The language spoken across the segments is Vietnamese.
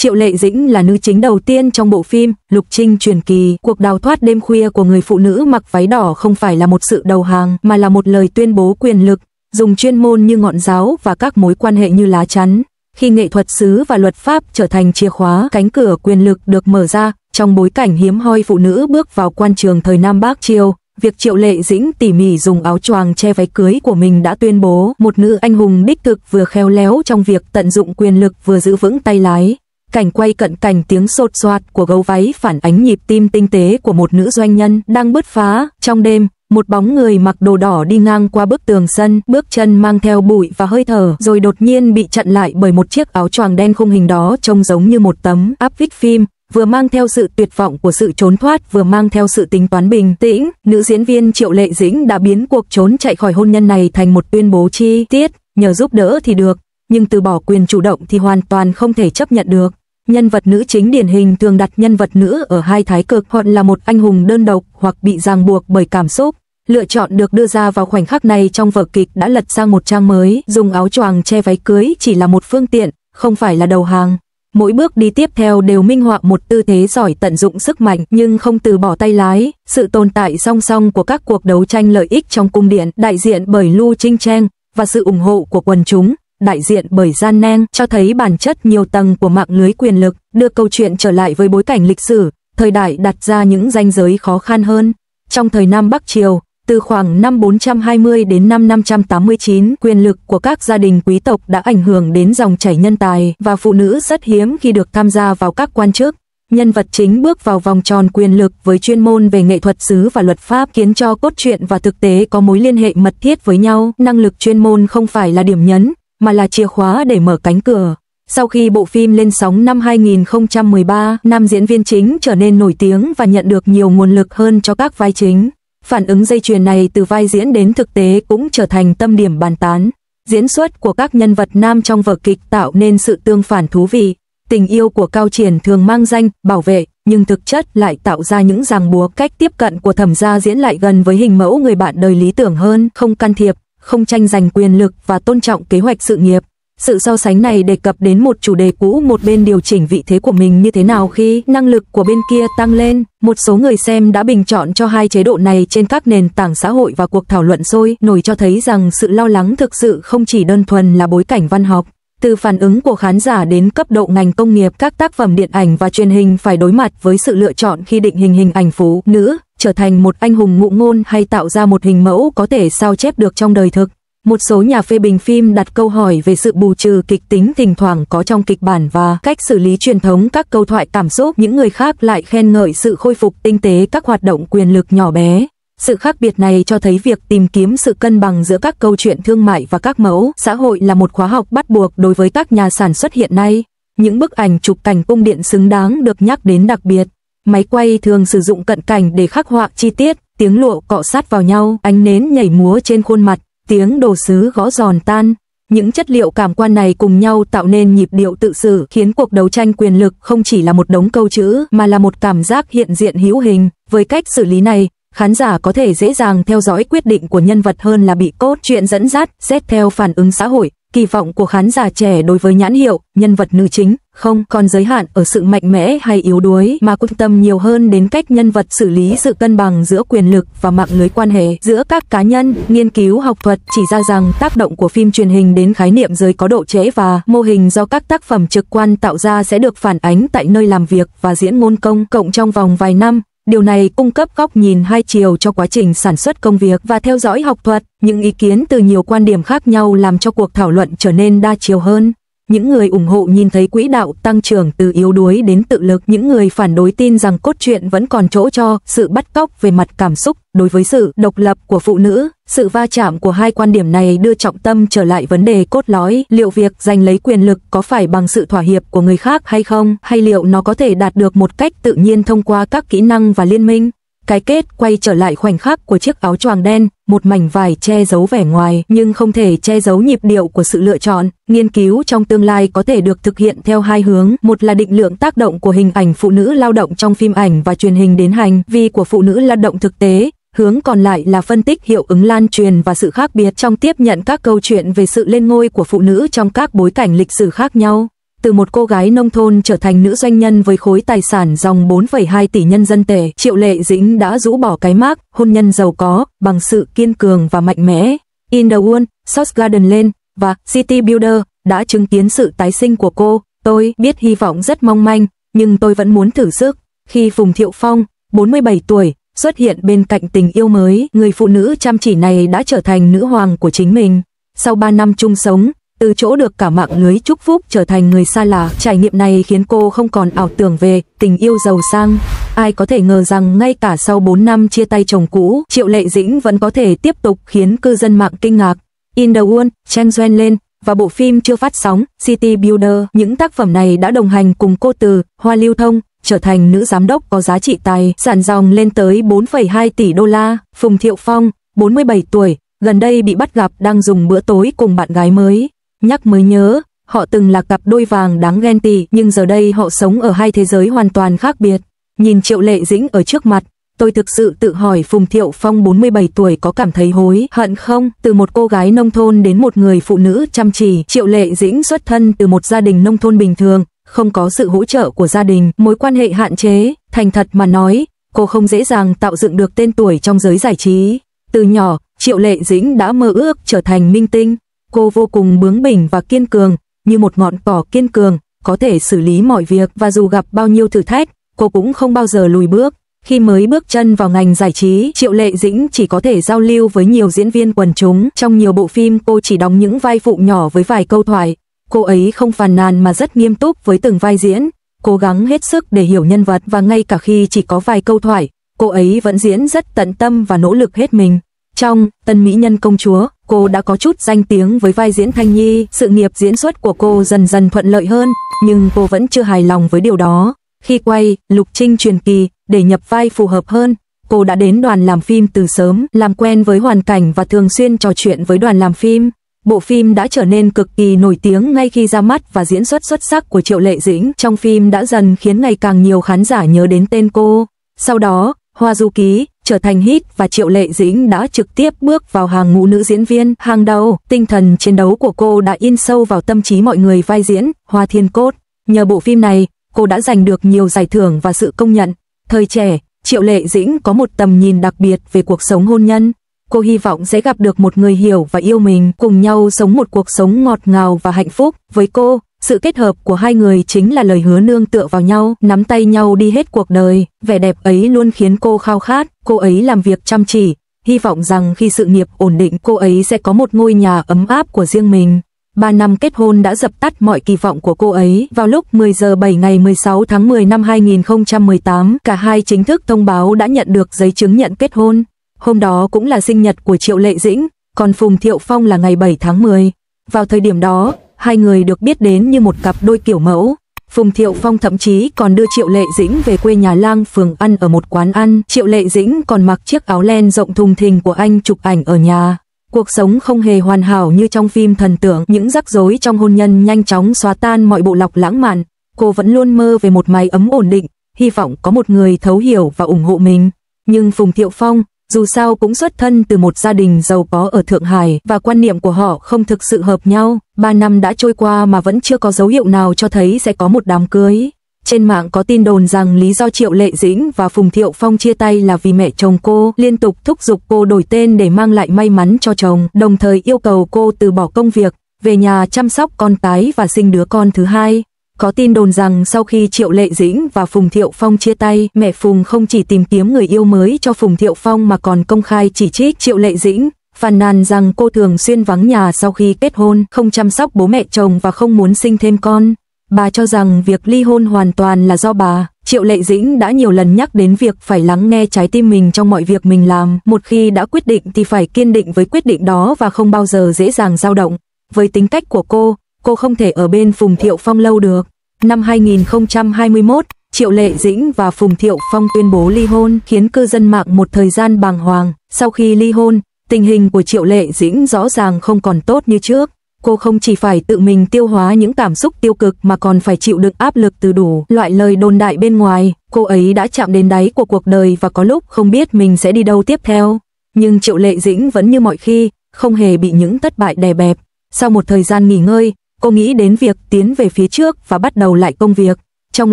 Triệu Lệ Dĩnh là nữ chính đầu tiên trong bộ phim Lục Trinh truyền kỳ. Cuộc đào thoát đêm khuya của người phụ nữ mặc váy đỏ không phải là một sự đầu hàng, mà là một lời tuyên bố quyền lực, dùng chuyên môn như ngọn giáo và các mối quan hệ như lá chắn. Khi nghệ thuật sứ và luật pháp trở thành chìa khóa, cánh cửa quyền lực được mở ra. Trong bối cảnh hiếm hoi phụ nữ bước vào quan trường thời Nam Bắc Triều, việc Triệu Lệ Dĩnh tỉ mỉ dùng áo choàng che váy cưới của mình đã tuyên bố một nữ anh hùng đích thực, vừa khéo léo trong việc tận dụng quyền lực vừa giữ vững tay lái. Cảnh quay cận cảnh, tiếng sột soạt của gấu váy phản ánh nhịp tim tinh tế của một nữ doanh nhân đang bứt phá. Trong đêm, một bóng người mặc đồ đỏ đi ngang qua bức tường sân, bước chân mang theo bụi và hơi thở, rồi đột nhiên bị chặn lại bởi một chiếc áo choàng đen. Khung hình đó trông giống như một tấm áp phích phim, vừa mang theo sự tuyệt vọng của sự trốn thoát, vừa mang theo sự tính toán bình tĩnh. Nữ diễn viên Triệu Lệ Dĩnh đã biến cuộc trốn chạy khỏi hôn nhân này thành một tuyên bố chi tiết, nhờ giúp đỡ thì được, nhưng từ bỏ quyền chủ động thì hoàn toàn không thể chấp nhận được. Nhân vật nữ chính điển hình thường đặt nhân vật nữ ở hai thái cực, hoặc là một anh hùng đơn độc hoặc bị ràng buộc bởi cảm xúc. Lựa chọn được đưa ra vào khoảnh khắc này trong vở kịch đã lật sang một trang mới. Dùng áo choàng che váy cưới chỉ là một phương tiện, không phải là đầu hàng. Mỗi bước đi tiếp theo đều minh họa một tư thế giỏi tận dụng sức mạnh nhưng không từ bỏ tay lái. Sự tồn tại song song của các cuộc đấu tranh lợi ích trong cung điện, đại diện bởi Lu Trinh Trang, và sự ủng hộ của quần chúng, đại diện bởi Gian Neng, cho thấy bản chất nhiều tầng của mạng lưới quyền lực, đưa câu chuyện trở lại với bối cảnh lịch sử, thời đại đặt ra những ranh giới khó khăn hơn. Trong thời Nam Bắc Triều, từ khoảng năm 420 đến năm 589, quyền lực của các gia đình quý tộc đã ảnh hưởng đến dòng chảy nhân tài, và phụ nữ rất hiếm khi được tham gia vào các quan chức. Nhân vật chính bước vào vòng tròn quyền lực với chuyên môn về nghệ thuật sứ và luật pháp, khiến cho cốt truyện và thực tế có mối liên hệ mật thiết với nhau. Năng lực chuyên môn không phải là điểm nhấn, mà là chìa khóa để mở cánh cửa. Sau khi bộ phim lên sóng năm 2013, nam diễn viên chính trở nên nổi tiếng và nhận được nhiều nguồn lực hơn cho các vai chính. Phản ứng dây chuyền này từ vai diễn đến thực tế cũng trở thành tâm điểm bàn tán. Diễn xuất của các nhân vật nam trong vở kịch tạo nên sự tương phản thú vị. Tình yêu của Cao Triển thường mang danh bảo vệ, nhưng thực chất lại tạo ra những ràng buộc. Cách tiếp cận của Thẩm Gia Diễn lại gần với hình mẫu người bạn đời lý tưởng hơn, không can thiệp, không tranh giành quyền lực và tôn trọng kế hoạch sự nghiệp. Sự so sánh này đề cập đến một chủ đề cũ, một bên điều chỉnh vị thế của mình như thế nào khi năng lực của bên kia tăng lên. Một số người xem đã bình chọn cho hai chế độ này trên các nền tảng xã hội, và cuộc thảo luận sôi nổi cho thấy rằng sự lo lắng thực sự không chỉ đơn thuần là bối cảnh văn học. Từ phản ứng của khán giả đến cấp độ ngành công nghiệp, các tác phẩm điện ảnh và truyền hình phải đối mặt với sự lựa chọn khi định hình hình ảnh phụ nữ, trở thành một anh hùng ngụ ngôn hay tạo ra một hình mẫu có thể sao chép được trong đời thực. Một số nhà phê bình phim đặt câu hỏi về sự bù trừ kịch tính thỉnh thoảng có trong kịch bản và cách xử lý truyền thống các câu thoại cảm xúc. Những người khác lại khen ngợi sự khôi phục tinh tế các hoạt động quyền lực nhỏ bé. Sự khác biệt này cho thấy việc tìm kiếm sự cân bằng giữa các câu chuyện thương mại và các mẫu xã hội là một khóa học bắt buộc đối với các nhà sản xuất hiện nay. Những bức ảnh chụp cảnh cung điện xứng đáng được nhắc đến đặc biệt. Máy quay thường sử dụng cận cảnh để khắc họa chi tiết, tiếng lụa cọ sát vào nhau, ánh nến nhảy múa trên khuôn mặt, tiếng đồ sứ gõ giòn tan. Những chất liệu cảm quan này cùng nhau tạo nên nhịp điệu tự sự, khiến cuộc đấu tranh quyền lực không chỉ là một đống câu chữ mà là một cảm giác hiện diện hữu hình. Với cách xử lý này, khán giả có thể dễ dàng theo dõi quyết định của nhân vật hơn là bị cốt truyện dẫn dắt. Xét theo phản ứng xã hội, kỳ vọng của khán giả trẻ đối với nhãn hiệu nhân vật nữ chính không còn giới hạn ở sự mạnh mẽ hay yếu đuối, mà quan tâm nhiều hơn đến cách nhân vật xử lý sự cân bằng giữa quyền lực và mạng lưới quan hệ giữa các cá nhân. Nghiên cứu học thuật chỉ ra rằng tác động của phim truyền hình đến khái niệm giới có độ trễ và mô hình do các tác phẩm trực quan tạo ra sẽ được phản ánh tại nơi làm việc và diễn ngôn công cộng trong vòng vài năm. Điều này cung cấp góc nhìn hai chiều cho quá trình sản xuất công việc và theo dõi học thuật. Những ý kiến từ nhiều quan điểm khác nhau làm cho cuộc thảo luận trở nên đa chiều hơn. Những người ủng hộ nhìn thấy quỹ đạo tăng trưởng từ yếu đuối đến tự lực. Những người phản đối tin rằng cốt truyện vẫn còn chỗ cho sự bắt cóc về mặt cảm xúc đối với sự độc lập của phụ nữ. Sự va chạm của hai quan điểm này đưa trọng tâm trở lại vấn đề cốt lõi: liệu việc giành lấy quyền lực có phải bằng sự thỏa hiệp của người khác hay không, hay liệu nó có thể đạt được một cách tự nhiên thông qua các kỹ năng và liên minh. Cái kết quay trở lại khoảnh khắc của chiếc áo choàng đen, một mảnh vải che giấu vẻ ngoài nhưng không thể che giấu nhịp điệu của sự lựa chọn. Nghiên cứu trong tương lai có thể được thực hiện theo hai hướng: một là định lượng tác động của hình ảnh phụ nữ lao động trong phim ảnh và truyền hình đến hành vi của phụ nữ lao động thực tế. Hướng còn lại là phân tích hiệu ứng lan truyền và sự khác biệt trong tiếp nhận các câu chuyện về sự lên ngôi của phụ nữ trong các bối cảnh lịch sử khác nhau. Từ một cô gái nông thôn trở thành nữ doanh nhân với khối tài sản dòng 4,2 tỷ nhân dân tệ, Triệu Lệ Dĩnh đã rũ bỏ cái mác hôn nhân giàu có bằng sự kiên cường và mạnh mẽ. In the World, Source Garden Lane và City Builder đã chứng kiến sự tái sinh của cô. Tôi biết hy vọng rất mong manh, nhưng tôi vẫn muốn thử sức. Khi Phùng Thiệu Phong, 47 tuổi, xuất hiện bên cạnh tình yêu mới, người phụ nữ chăm chỉ này đã trở thành nữ hoàng của chính mình. Sau 3 năm chung sống, từ chỗ được cả mạng lưới chúc phúc trở thành người xa lạ, trải nghiệm này khiến cô không còn ảo tưởng về tình yêu giàu sang. Ai có thể ngờ rằng ngay cả sau 4 năm chia tay chồng cũ, Triệu Lệ Dĩnh vẫn có thể tiếp tục khiến cư dân mạng kinh ngạc. In the World, Chen Zuen lên và bộ phim chưa phát sóng, City Builder, những tác phẩm này đã đồng hành cùng cô từ hoa lưu thông, trở thành nữ giám đốc có giá trị tài sản dòng lên tới 4,2 tỷ đô la. Phùng Thiệu Phong, 47 tuổi, gần đây bị bắt gặp đang dùng bữa tối cùng bạn gái mới. Nhắc mới nhớ, họ từng là cặp đôi vàng đáng ghen tị, nhưng giờ đây họ sống ở hai thế giới hoàn toàn khác biệt. Nhìn Triệu Lệ Dĩnh ở trước mặt, tôi thực sự tự hỏi Phùng Thiệu Phong 47 tuổi có cảm thấy hối hận không? Từ một cô gái nông thôn đến một người phụ nữ chăm chỉ, Triệu Lệ Dĩnh xuất thân từ một gia đình nông thôn bình thường, không có sự hỗ trợ của gia đình, mối quan hệ hạn chế. Thành thật mà nói, cô không dễ dàng tạo dựng được tên tuổi trong giới giải trí. Từ nhỏ, Triệu Lệ Dĩnh đã mơ ước trở thành minh tinh. Cô vô cùng bướng bỉnh và kiên cường, như một ngọn cỏ kiên cường, có thể xử lý mọi việc, và dù gặp bao nhiêu thử thách, cô cũng không bao giờ lùi bước. Khi mới bước chân vào ngành giải trí, Triệu Lệ Dĩnh chỉ có thể giao lưu với nhiều diễn viên quần chúng. Trong nhiều bộ phim cô chỉ đóng những vai phụ nhỏ với vài câu thoại. Cô ấy không phàn nàn mà rất nghiêm túc với từng vai diễn, cố gắng hết sức để hiểu nhân vật, và ngay cả khi chỉ có vài câu thoại, cô ấy vẫn diễn rất tận tâm và nỗ lực hết mình. Trong Tân Mỹ Nhân Công Chúa, cô đã có chút danh tiếng với vai diễn Thanh Nhi. Sự nghiệp diễn xuất của cô dần dần thuận lợi hơn, nhưng cô vẫn chưa hài lòng với điều đó. Khi quay Lục Trinh Truyền Kỳ, để nhập vai phù hợp hơn, cô đã đến đoàn làm phim từ sớm, làm quen với hoàn cảnh và thường xuyên trò chuyện với đoàn làm phim. Bộ phim đã trở nên cực kỳ nổi tiếng ngay khi ra mắt, và diễn xuất xuất sắc của Triệu Lệ Dĩnh trong phim đã dần khiến ngày càng nhiều khán giả nhớ đến tên cô. Sau đó, Hoa Du Ký trở thành hit và Triệu Lệ Dĩnh đã trực tiếp bước vào hàng ngũ nữ diễn viên hàng đầu. Tinh thần chiến đấu của cô đã in sâu vào tâm trí mọi người. Vai diễn Hoa Thiên Cốt, nhờ bộ phim này, cô đã giành được nhiều giải thưởng và sự công nhận. Thời trẻ, Triệu Lệ Dĩnh có một tầm nhìn đặc biệt về cuộc sống hôn nhân. Cô hy vọng sẽ gặp được một người hiểu và yêu mình, cùng nhau sống một cuộc sống ngọt ngào và hạnh phúc. Với cô, sự kết hợp của hai người chính là lời hứa nương tựa vào nhau, nắm tay nhau đi hết cuộc đời. Vẻ đẹp ấy luôn khiến cô khao khát. Cô ấy làm việc chăm chỉ, hy vọng rằng khi sự nghiệp ổn định, cô ấy sẽ có một ngôi nhà ấm áp của riêng mình. 3 năm kết hôn đã dập tắt mọi kỳ vọng của cô ấy. Vào lúc 10 giờ 7 ngày 16 tháng 10 năm 2018, cả hai chính thức thông báo đã nhận được giấy chứng nhận kết hôn. Hôm đó cũng là sinh nhật của Triệu Lệ Dĩnh, còn Phùng Thiệu Phong là ngày 7 tháng 10. Vào thời điểm đó, hai người được biết đến như một cặp đôi kiểu mẫu. Phùng Thiệu Phong thậm chí còn đưa Triệu Lệ Dĩnh về quê nhà Lang Phường ăn ở một quán ăn. Triệu Lệ Dĩnh còn mặc chiếc áo len rộng thùng thình của anh chụp ảnh ở nhà. Cuộc sống không hề hoàn hảo như trong phim thần tượng, những rắc rối trong hôn nhân nhanh chóng xóa tan mọi bộ lọc lãng mạn. Cô vẫn luôn mơ về một mái ấm ổn định, hy vọng có một người thấu hiểu và ủng hộ mình. Nhưng Phùng Thiệu Phong, dù sao cũng xuất thân từ một gia đình giàu có ở Thượng Hải, và quan niệm của họ không thực sự hợp nhau. 3 năm đã trôi qua mà vẫn chưa có dấu hiệu nào cho thấy sẽ có một đám cưới. Trên mạng có tin đồn rằng lý do Triệu Lệ Dĩnh và Phùng Thiệu Phong chia tay là vì mẹ chồng cô liên tục thúc giục cô đổi tên để mang lại may mắn cho chồng, đồng thời yêu cầu cô từ bỏ công việc, về nhà chăm sóc con cái và sinh đứa con thứ hai. Có tin đồn rằng sau khi Triệu Lệ Dĩnh và Phùng Thiệu Phong chia tay, mẹ Phùng không chỉ tìm kiếm người yêu mới cho Phùng Thiệu Phong mà còn công khai chỉ trích Triệu Lệ Dĩnh, phàn nàn rằng cô thường xuyên vắng nhà sau khi kết hôn, không chăm sóc bố mẹ chồng và không muốn sinh thêm con. Bà cho rằng việc ly hôn hoàn toàn là do bà. Triệu Lệ Dĩnh đã nhiều lần nhắc đến việc phải lắng nghe trái tim mình trong mọi việc mình làm. Một khi đã quyết định thì phải kiên định với quyết định đó và không bao giờ dễ dàng dao động. Với tính cách của cô không thể ở bên Phùng Thiệu Phong lâu được. Năm 2021, Triệu Lệ Dĩnh và Phùng Thiệu Phong tuyên bố ly hôn, khiến cư dân mạng một thời gian bàng hoàng. Sau khi ly hôn, tình hình của Triệu Lệ Dĩnh rõ ràng không còn tốt như trước. Cô không chỉ phải tự mình tiêu hóa những cảm xúc tiêu cực mà còn phải chịu đựng áp lực từ đủ loại lời đồn đại bên ngoài. Cô ấy đã chạm đến đáy của cuộc đời và có lúc không biết mình sẽ đi đâu tiếp theo. Nhưng Triệu Lệ Dĩnh vẫn như mọi khi, không hề bị những thất bại đè bẹp. Sau một thời gian nghỉ ngơi, cô nghĩ đến việc tiến về phía trước và bắt đầu lại công việc. Trong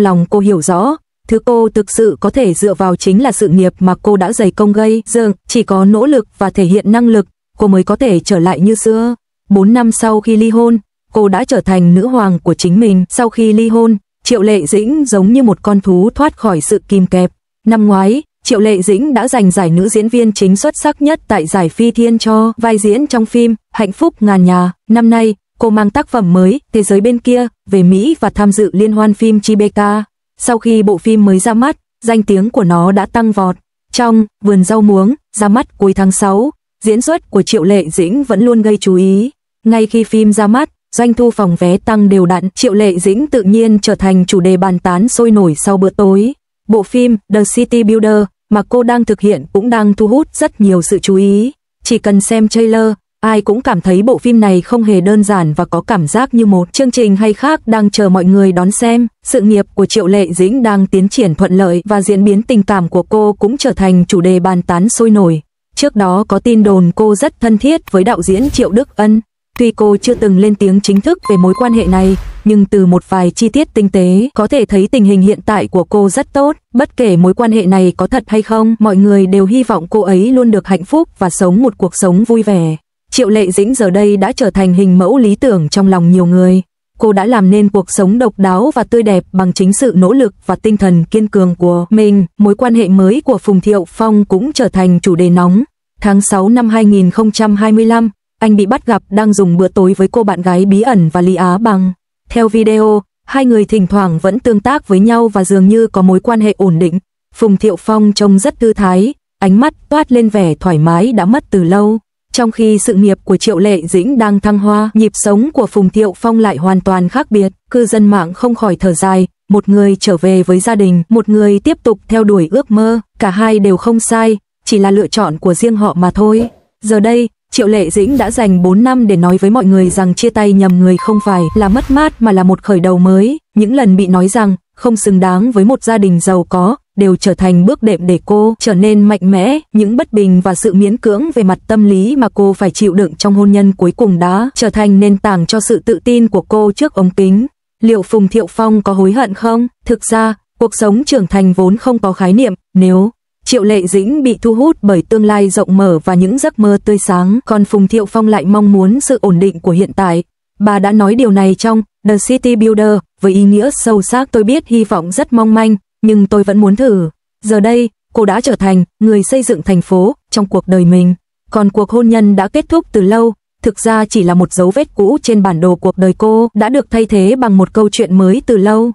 lòng cô hiểu rõ, thứ cô thực sự có thể dựa vào chính là sự nghiệp mà cô đã dày công gây dựng, chỉ có nỗ lực và thể hiện năng lực, cô mới có thể trở lại như xưa. 4 năm sau khi ly hôn, cô đã trở thành nữ hoàng của chính mình. Sau khi ly hôn, Triệu Lệ Dĩnh giống như một con thú thoát khỏi sự kìm kẹp. Năm ngoái, Triệu Lệ Dĩnh đã giành giải nữ diễn viên chính xuất sắc nhất tại giải Phi Thiên cho vai diễn trong phim Hạnh phúc ngàn nhà. Năm nay, cô mang tác phẩm mới Thế giới bên kia về Mỹ và tham dự liên hoan phim Tribeca. Sau khi bộ phim mới ra mắt, danh tiếng của nó đã tăng vọt. Trong Vườn rau muống, ra mắt cuối tháng 6, diễn xuất của Triệu Lệ Dĩnh vẫn luôn gây chú ý. Ngay khi phim ra mắt, doanh thu phòng vé tăng đều đặn, Triệu Lệ Dĩnh tự nhiên trở thành chủ đề bàn tán sôi nổi sau bữa tối. Bộ phim The City Builder mà cô đang thực hiện cũng đang thu hút rất nhiều sự chú ý. Chỉ cần xem trailer, ai cũng cảm thấy bộ phim này không hề đơn giản và có cảm giác như một chương trình hay khác đang chờ mọi người đón xem. Sự nghiệp của Triệu Lệ Dĩnh đang tiến triển thuận lợi và diễn biến tình cảm của cô cũng trở thành chủ đề bàn tán sôi nổi. Trước đó có tin đồn cô rất thân thiết với đạo diễn Triệu Đức Ân. Tuy cô chưa từng lên tiếng chính thức về mối quan hệ này, nhưng từ một vài chi tiết tinh tế có thể thấy tình hình hiện tại của cô rất tốt. Bất kể mối quan hệ này có thật hay không, mọi người đều hy vọng cô ấy luôn được hạnh phúc và sống một cuộc sống vui vẻ. Triệu Lệ Dĩnh giờ đây đã trở thành hình mẫu lý tưởng trong lòng nhiều người. Cô đã làm nên cuộc sống độc đáo và tươi đẹp bằng chính sự nỗ lực và tinh thần kiên cường của mình. Mối quan hệ mới của Phùng Thiệu Phong cũng trở thành chủ đề nóng. Tháng 6 năm 2025, anh bị bắt gặp đang dùng bữa tối với cô bạn gái bí ẩn và Lý Á Bằng. Theo video, hai người thỉnh thoảng vẫn tương tác với nhau và dường như có mối quan hệ ổn định. Phùng Thiệu Phong trông rất thư thái, ánh mắt toát lên vẻ thoải mái đã mất từ lâu. Trong khi sự nghiệp của Triệu Lệ Dĩnh đang thăng hoa, nhịp sống của Phùng Thiệu Phong lại hoàn toàn khác biệt. Cư dân mạng không khỏi thở dài, một người trở về với gia đình, một người tiếp tục theo đuổi ước mơ, cả hai đều không sai, chỉ là lựa chọn của riêng họ mà thôi. Giờ đây, Triệu Lệ Dĩnh đã dành 4 năm để nói với mọi người rằng chia tay nhầm người không phải là mất mát mà là một khởi đầu mới. Những lần bị nói rằng không xứng đáng với một gia đình giàu có đều trở thành bước đệm để cô trở nên mạnh mẽ. Những bất bình và sự miễn cưỡng về mặt tâm lý mà cô phải chịu đựng trong hôn nhân cuối cùng đã trở thành nền tảng cho sự tự tin của cô trước ống kính. Liệu Phùng Thiệu Phong có hối hận không? Thực ra, cuộc sống trưởng thành vốn không có khái niệm. Nếu Triệu Lệ Dĩnh bị thu hút bởi tương lai rộng mở và những giấc mơ tươi sáng, còn Phùng Thiệu Phong lại mong muốn sự ổn định của hiện tại. Bà đã nói điều này trong The City Builder với ý nghĩa sâu sắc. Tôi biết hy vọng rất mong manh, nhưng tôi vẫn muốn thử. Giờ đây, cô đã trở thành người xây dựng thành phố trong cuộc đời mình. Còn cuộc hôn nhân đã kết thúc từ lâu, thực ra chỉ là một dấu vết cũ trên bản đồ cuộc đời cô, đã được thay thế bằng một câu chuyện mới từ lâu.